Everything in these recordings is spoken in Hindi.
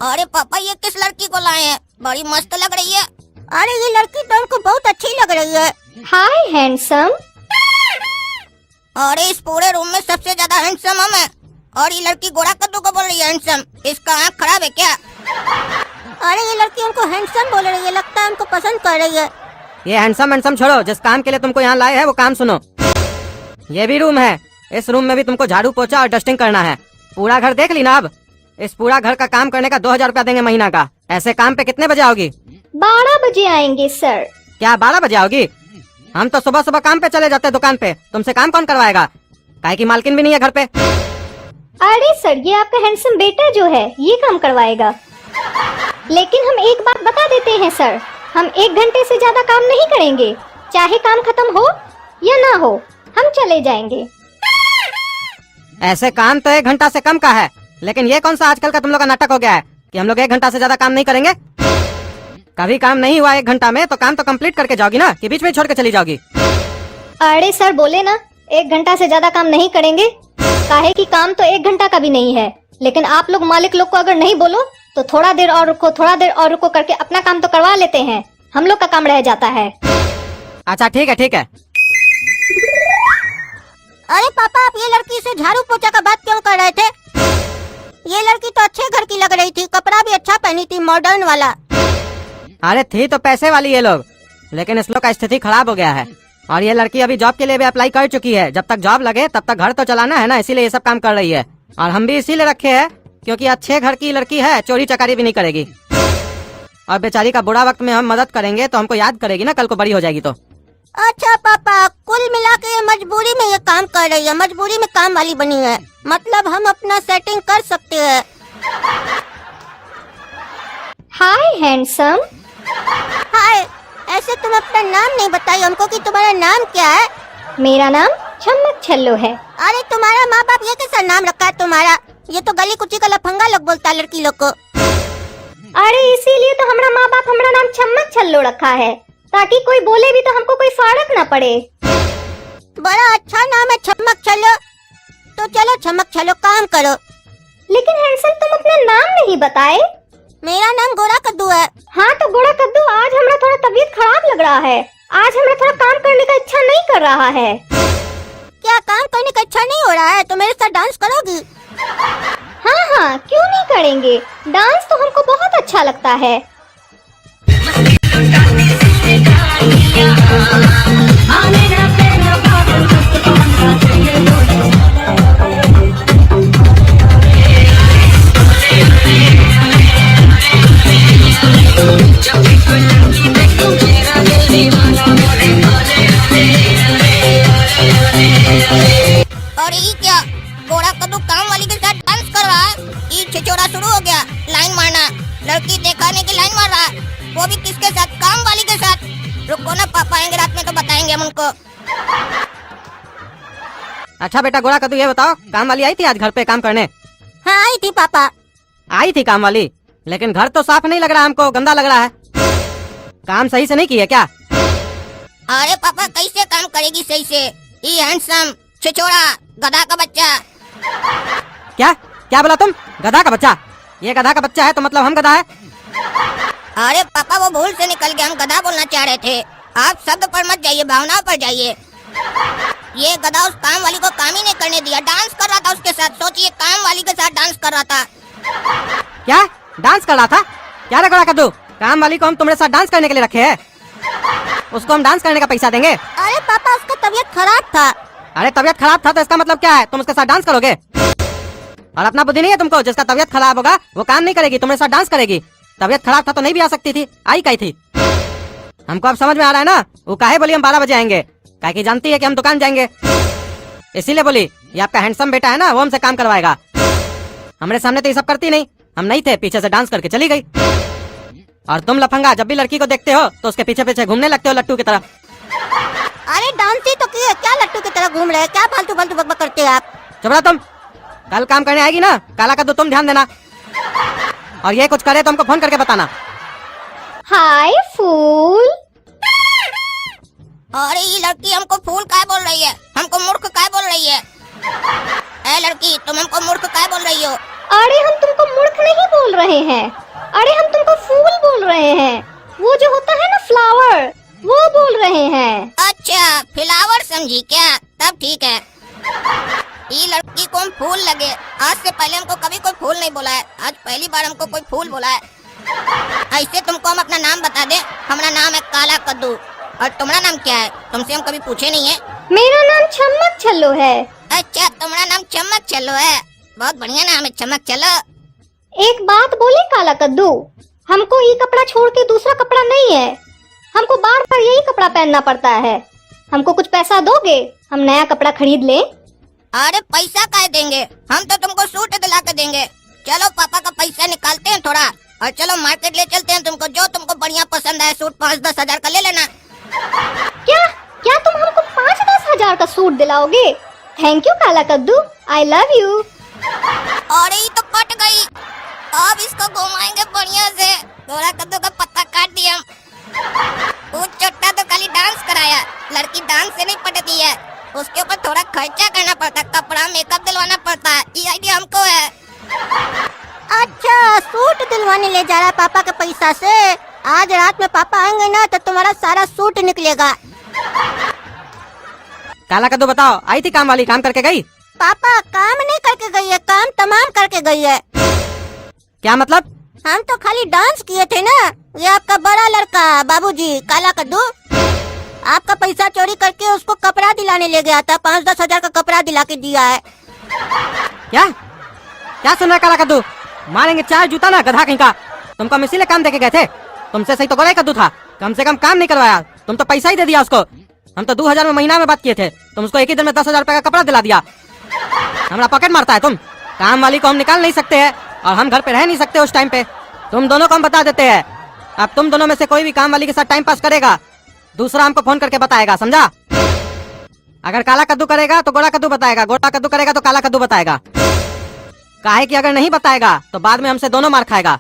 अरे पापा ये किस लड़की को लाए हैं? बड़ी मस्त लग रही है। अरे ये लड़की तो हमको बहुत अच्छी लग रही है। हाय हैंडसम। अरे इस पूरे रूम में सबसे ज्यादा हैंडसम हम हैं। और ये लड़की गोरा कद्दू को बोल रही है हैंडसम। इसका आँख खराब है क्या? अरे ये लड़की हमको हैंडसम बोल रही है, लगता है हमको पसंद कर रही है। ये हैंडसम छोड़ो, जिस काम के लिए तुमको यहाँ लाए हैं वो काम सुनो। ये भी रूम है, इस रूम में भी तुमको झाड़ू पोछा और डस्टिंग करना है। पूरा घर देख ली ना? अब इस पूरा घर का काम करने का 2000 रुपया देंगे महीना का। ऐसे काम पे कितने बजे आओगी? 12 बजे आएंगे सर। क्या 12 बजे आओगी? हम तो सुबह सुबह काम पे चले जाते हैं दुकान पे। तुमसे काम कौन करवाएगा? काहे की मालकिन भी नहीं है घर पे। अरे सर, ये आपका हैंडसम बेटा जो है ये काम करवाएगा। लेकिन हम एक बात बता देते हैं सर, हम 1 घंटे से ज्यादा काम नहीं करेंगे। चाहे काम खत्म हो या ना हो, हम चले जाएंगे। ऐसे काम तो 1 घंटा से कम का है, लेकिन ये कौन सा आजकल का तुम लोग का नाटक हो गया है कि हम लोग 1 घंटा से ज्यादा काम नहीं करेंगे? कभी काम नहीं हुआ 1 घंटा में तो काम तो कंप्लीट करके जाओगी ना, कि बीच में छोड़ के चली जाओगी? अरे सर बोले ना 1 घंटा से ज्यादा काम नहीं करेंगे। काहे कि काम तो 1 घंटा का भी नहीं है, लेकिन आप लोग मालिक लोग को अगर नहीं बोलो तो थोड़ा देर और रुको, थोड़ा देर और रुको करके अपना काम तो करवा लेते हैं। हम लोग का काम रह जाता है। अच्छा ठीक है ठीक है। अरे पापा, आप ये लड़की से झाड़ू पोछा का बात क्यों कर रहे थे? ये लड़की तो अच्छे घर की लग रही थी, कपड़ा भी अच्छा पहनी थी, मॉडर्न वाला। अरे थी तो पैसे वाली ये लोग, लेकिन इस लोग का स्थिति खराब हो गया है। और ये लड़की अभी जॉब के लिए भी अप्लाई कर चुकी है। जब तक जॉब लगे तब तक घर तो चलाना है ना, इसीलिए ये सब काम कर रही है। और हम भी इसीलिए रखे हैं क्योंकि अच्छे घर की लड़की है, चोरी चकारी भी नहीं करेगी। और बेचारी का बुरा वक्त में हम मदद करेंगे तो हमको याद करेगी ना, कल को बड़ी हो जाएगी तो। अच्छा पापा, कुल मिला के ये मजबूरी में ये काम कर रही है, मजबूरी में काम वाली बनी है। मतलब हम अपना सेटिंग कर सकते हैं। हाय हैंडसम। हाय, ऐसे तुम अपना नाम नहीं बताई हमको कि तुम्हारा नाम क्या है? मेरा नाम चम्मक छल्लो है। अरे तुम्हारा माँ बाप ये कैसा नाम रखा है तुम्हारा? ये तो गली कुची का लफंगा लोग बोलता है लड़की लोग को। अरे इसीलिए तो हमारा माँ बाप हमारा नाम चम्मक छल्लो रखा है, ताकि कोई बोले भी तो हमको कोई फर्क ना पड़े। बड़ा अच्छा नाम है, चम्मक छल्लो। तो चलो चम्मक छल्लो, काम करो। लेकिन हैंडसम तुम अपना नाम नहीं बताए। मेरा नाम गोरा कद्दू है। हाँ तो गोरा कद्दू, आज हमारा थोड़ा तबीयत खराब लग रहा है। आज हमें थोड़ा काम करने का इच्छा नहीं कर रहा है। क्या काम करने का इच्छा नहीं हो रहा है? तो मेरे साथ डांस करोगी? हाँ हाँ, क्यों नहीं करेंगे। डांस तो हमको बहुत अच्छा लगता है। और ये क्या, गोरा कद्दू काम वाली के साथ डांस कर रहा है? ये छिछोरा शुरू हो गया लाइन मारना। लड़की दिखाने की लाइन मार रहा है, वो भी किसके साथ? काम वाली के साथ। रुको ना, पापा आएंगे रात में तो बताएंगे हम उनको। अच्छा बेटा गोरा कद्दू, ये बताओ, काम वाली आई थी आज घर पे काम करने? हाँ आई थी पापा। आई थी काम वाली, लेकिन घर तो साफ नहीं लग रहा, हमको गंदा लग रहा है। काम सही से नहीं किया क्या? अरे पापा कैसे काम करेगी सही से? ये हैंडसम छिछोरा गधा का बच्चा। क्या क्या बोला तुम? गधा का बच्चा? ये गधा का बच्चा है तो मतलब हम गधा है? अरे पापा वो भूल से निकल गया, हम गधा बोलना चाह रहे थे। आप शब्द पर मत जाइए, भावनाओं पर जाइए। ये गधा उस काम वाली को काम ही नहीं करने दिया, डांस कर रहा था उसके साथ। सोचिए, काम वाली के साथ डांस कर रहा था। क्या डांस कर रहा था? क्या रे गोरा कद्दू, काम वाली को हम तुम्हारे साथ डांस करने के लिए रखे हैं? उसको हम डांस करने का पैसा देंगे? अरे पापा, उसका तबीयत खराब था। अरे तबीयत खराब था तो इसका मतलब क्या है? तुम उसके साथ डांस करोगे? और अपना बुद्धि नहीं है तुमको? जिसका तबीयत खराब होगा वो काम नहीं करेगी, तुम्हारे साथ डांस करेगी। तबीयत खराब था तो नहीं भी आ सकती थी, आई कही थी। हमको अब समझ में आ रहा है ना, वो काहे बोली हम 12 बजे आएंगे। काहे की जानती है कि हम दुकान जाएंगे, इसीलिए बोली ये आपका हैंडसम बेटा है ना, वो हमसे काम करवाएगा। हमारे सामने तो ये सब करती नहीं, हम नहीं थे, पीछे से डांस करके चली गई। और तुम लफंगा जब भी लड़की को देखते हो तो उसके पीछे पीछे घूमने लगते हो लट्टू की तरह। अरे डांस ही तो की है, क्या लट्टू की तरह घूम रहे हैं? क्या फालतू फालतू बकबक करते हो आप? चुप रहो तुम। कल काम करने आएगी ना काला कद्दू, तुम ध्यान देना। और ये कुछ करे तो हमको फोन करके बताना। हाय फूल। अरे ये लड़की हमको फूल काय बोल रही है? हमको मूर्ख काय बोल रही है? ए लड़की, तुम हमको मूर्ख काय बोल रही हो? अरे हम तुमको मूर्ख नहीं बोल रहे रहे हैं? अरे हम तुमको फूल बोल रहे हैं, वो जो होता है ना फ्लावर, वो बोल रहे हैं। अच्छा फ्लावर समझी क्या? तब ठीक है। ये लड़की को हम फूल लगे, आज से पहले हमको कभी कोई फूल नहीं बोला है, आज पहली बार हमको कोई फूल बोला है। ऐसे तुमको हम अपना नाम बता दे, हमारा नाम है काला कद्दू, और तुम्हारा नाम क्या है? तुमसे हम कभी पूछे नहीं है। मेरा नाम चम्मक छल्लो है। अच्छा तुम्हारा नाम चमक चलो है, बहुत बढ़िया नाम है चमक चलो। एक बात बोले काला कद्दू, हमको ये कपड़ा छोड़ के दूसरा कपड़ा नहीं है, हमको बार बार यही कपड़ा पहनना पड़ता है। हमको कुछ पैसा दोगे, हम नया कपड़ा खरीद लें। अरे पैसा काहे देंगे, हम तो तुमको सूट दिला के देंगे। चलो पापा का पैसा निकालते हैं थोड़ा, और चलो मार्केट ले चलते हैं तुमको, जो तुमको बढ़िया पसंद है सूट 5-10 हजार का ले लेना। क्या क्या तुम हमको 5-10 हजार का सूट दिलाओगे? थैंक यू काला कद्दू, आई लव यू। और ये तो पट गई, अब इसको घुमाएंगे बढ़िया से। गोरा कद्दू का पत्ता काट दिया हम। वो चट्टा तो खाली डांस कराया, लड़की डांस से नहीं पटती है, उसके ऊपर थोड़ा खर्चा करना पड़ता है, कपड़ा मेकअप दिलवाना पड़ता है। ये आइडिया हमको है। अच्छा सूट दिलवाने ले जा रहा है पापा के पैसा से। आज रात में पापा आएंगे ना तो तुम्हारा सारा सूट निकलेगा। काला कद्दू बताओ, आई थी काम वाली, काम करके गई? पापा काम नहीं करके गई है, काम तमाम करके गई है। क्या मतलब? हम तो खाली डांस किए थे ना। ये आपका बड़ा लड़का बाबूजी काला कद्दू आपका पैसा चोरी करके उसको कपड़ा दिलाने ले गया था, 5-10 हजार का कपड़ा दिला के दिया है। क्या क्या सुन रहा है काला कद्दू? मारेंगे 4 जूता ना गधा कहीं का। तुमको हम इसीलिए काम देके गए थे, तुमसे सही तो गोरा कद्दू था, कम से कम काम नहीं करवाया, तुम तो पैसा ही दे दिया उसको। हम तो 2000 में महीना में बात किए थे, तुम उसको एक ही दिन में 10,000 रुपए का कपड़ा दिला दिया। हमारा पॉकेट मारता है तुम। काम वाली को हम निकाल नहीं सकते हैं, और हम घर पे रह नहीं सकते उस टाइम पे। तुम दोनों को हम बता देते हैं, अब तुम दोनों में से कोई भी काम वाली के साथ टाइम पास करेगा, दूसरा हमको फोन करके बताएगा, समझा? अगर काला कद्दू करेगा तो गोरा कद्दू बताएगा, गोरा कद्दू करेगा तो काला कद्दू बताएगा। काहे कि अगर नहीं बताएगा तो बाद में हमसे दोनों मार खाएगा।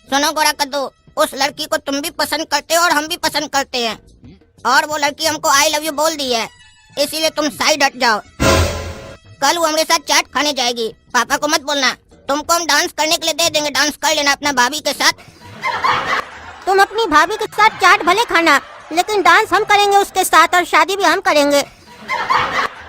सुनो गोरा कद्दू, उस लड़की को तुम भी पसंद करते हो और हम भी पसंद करते हैं, और वो लड़की हमको आई लव यू बोल दी है, इसीलिए तुम साइड हट जाओ। कल वो हमारे साथ चाट खाने जाएगी, पापा को मत बोलना। तुमको हम डांस करने के लिए दे देंगे, डांस कर लेना अपना भाभी के साथ। तुम अपनी भाभी के साथ चाट भले खाना, लेकिन डांस हम करेंगे उसके साथ, और शादी भी हम करेंगे।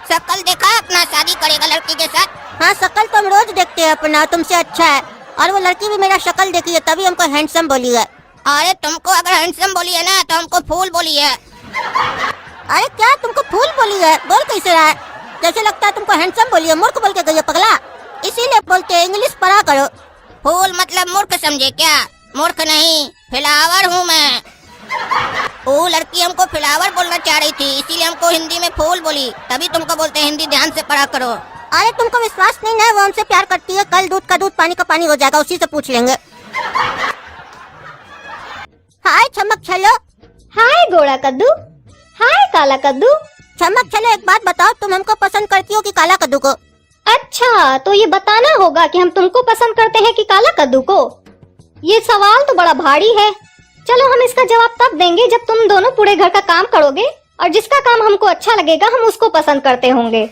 शक्ल देखा अपना, शादी करेगा लड़की के साथ। हाँ शक्ल तो हम रोज देखते हैं अपना, तुमसे अच्छा है। और वो लड़की भी मेरा शक्ल देखी है, तभी हमको हैंडसम बोली है। अरे तुमको अगर हैंडसम बोली है ना, तो हमको फूल बोली है। अरे क्या तुमको फूल बोली है? बोल कैसे रहा है? जैसे लगता है तुमको हैंडसम बोली है, मूर्ख बोल के गई है पगला। इसीलिए बोलते हैं इंग्लिश पढ़ा करो। फूल मतलब मूर्ख समझे क्या? मूर्ख नहीं, फ्लावर हूँ मैं। वो लड़की हमको फ्लावर बोलना चाह रही थी, इसीलिए हमको हिंदी में फूल बोली, तभी तुमको बोलते हैं हिंदी ध्यान से पढ़ा करो। अरे तुमको विश्वास नहीं ना, वो हमसे प्यार करती है। कल दूध का दूध पानी का पानी हो जाएगा, उसी से पूछ लेंगे। हाय चमक छलो। हाय गोरा कद्दू, हाय काला कद्दू। चमक छलो एक बात बताओ, तुम हमको पसंद करती हो कि काला कद्दू को? अच्छा तो ये बताना होगा कि हम तुमको पसंद करते हैं कि काला कद्दू को। ये सवाल तो बड़ा भारी है। चलो हम इसका जवाब तब देंगे जब तुम दोनों पूरे घर का काम करोगे, और जिसका काम हमको अच्छा लगेगा हम उसको पसंद करते होंगे।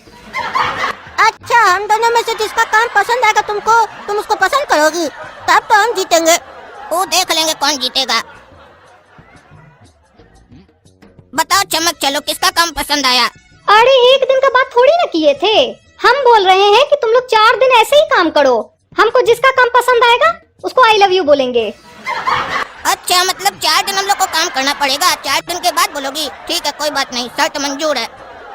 अच्छा हम दोनों में से जिसका काम पसंद आएगा तुमको, तुम उसको पसंद करोगी, तब तो हम जीतेंगे। वो देख लेंगे कौन जीतेगा। बताओ चमक चलो, किसका काम पसंद आया? अरे एक दिन का बात थोड़ी ना किए थे, हम बोल रहे हैं कि तुम लोग 4 दिन ऐसे ही काम करो, हमको जिसका काम पसंद आएगा उसको आई लव यू बोलेंगे। अच्छा मतलब 4 दिन हम लोग को काम करना पड़ेगा, 4 दिन के बाद बोलोगी? ठीक है कोई बात नहीं, शर्त मंजूर है।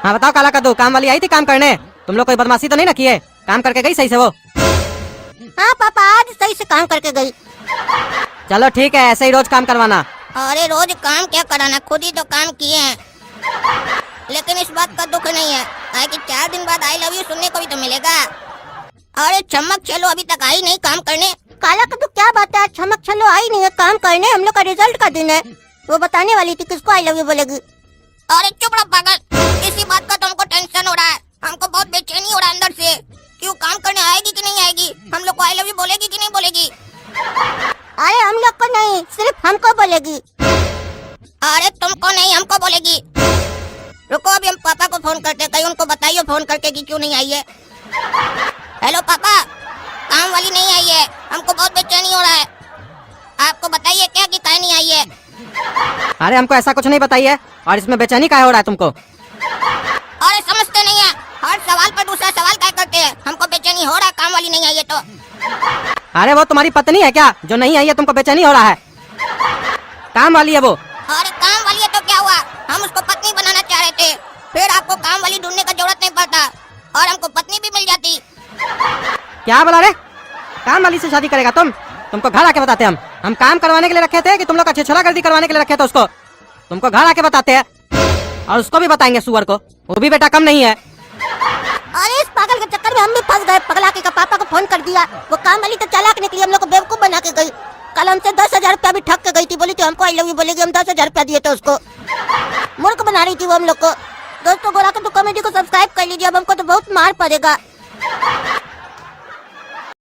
हाँ बताओ काला कद्दू, काम वाली आई थी काम करने, तुम लोग कोई बदमाशी तो नहीं ना किए? काम करके गई सही से वो? हाँ पापा आज सही से काम करके गई। चलो ठीक है, ऐसे ही रोज काम करवाना। अरे रोज काम क्या कराना, खुद ही तो काम किए हैं। लेकिन इस बात का दुख नहीं है, काहे कि 4 दिन बाद आई लव यू सुनने को भी तो मिलेगा। अरे चमक चलो अभी तक आई नहीं काम करने। काला कद्दू क्या बात है, चमक छलो आई नहीं है काम करने, हम लोग का रिजल्ट का दिन है, वो बताने वाली थी किसको आई लव यू बोलेगी। अरे चुप रहो पागल, इसी बात का तो हमको टेंशन हो रहा है, हमको बहुत बेचैनी हो रहा है अंदर से। क्यों काम करने आएगी कि नहीं आएगी, हम लोग को आई लव यू बोलेगी कि नहीं बोलेगी? अरे हम लोग को नहीं, सिर्फ हमको बोलेगी। अरे तुमको नहीं हमको बोलेगी। रुको अभी हम पापा को फोन करते हैं, कहीं उनको बताइए फोन करके कि क्यों नहीं आई है। हेलो पापा, काम वाली नहीं आई है, हमको बहुत काहे नहीं हो रहा है? आपको बताइए क्या कि काहे नहीं आई है? अरे हमको ऐसा कुछ नहीं बताइए, और इसमें बेचैनी काहे हो रहा है तुमको? अरे समझते नहीं है, हर सवाल पर दूसरा सवाल क्या करते हैं? हमको बेचैनी हो रहा है, काम वाली नहीं आई है तो। अरे वो तुम्हारी पत्नी है क्या जो नहीं आई है, तुमको बेचैनी हो रहा है? काम वाली है वो। अरे काम वाली है तो क्या हुआ? हम उसको पत्नी बनाना चाह रहे थे, फिर आपको काम वाली ढूंढने का जरूरत नहीं पड़ता और हमको पत्नी भी मिल जाती। क्या बोला रे? काम वाली से शादी करेगा तुम? तुमको घर आके बताते हम काम करवाने के लिए रखे थे कि तुम लोग का छिछोरा गर्दी करवाने के लिए रखे थे उसको? तुमको घर आके बताते हैं, और उसको भी बताएंगे सुअर को, वो भी बेटा कम नहीं है। अरे इस पागल के चक्कर में हम भी फंस गए। पगला के पापा को फोन कर दिया, वो काम वाली तो चालाक निकली, हम लोग को बेवकूफ बना के गई। कल हमसे 10,000 रुपया भी ठग के गई थी, बोली थी हमको आई लव यू बोलेगी, हम 10,000 रुपया दिए थे उसको। मूर्ख बना रही थी वो हम लोग को। दोस्तों गोरा कद्दू कॉमेडी को सब्सक्राइब कर लीजिए, अब हमको तो बहुत मार पड़ेगा।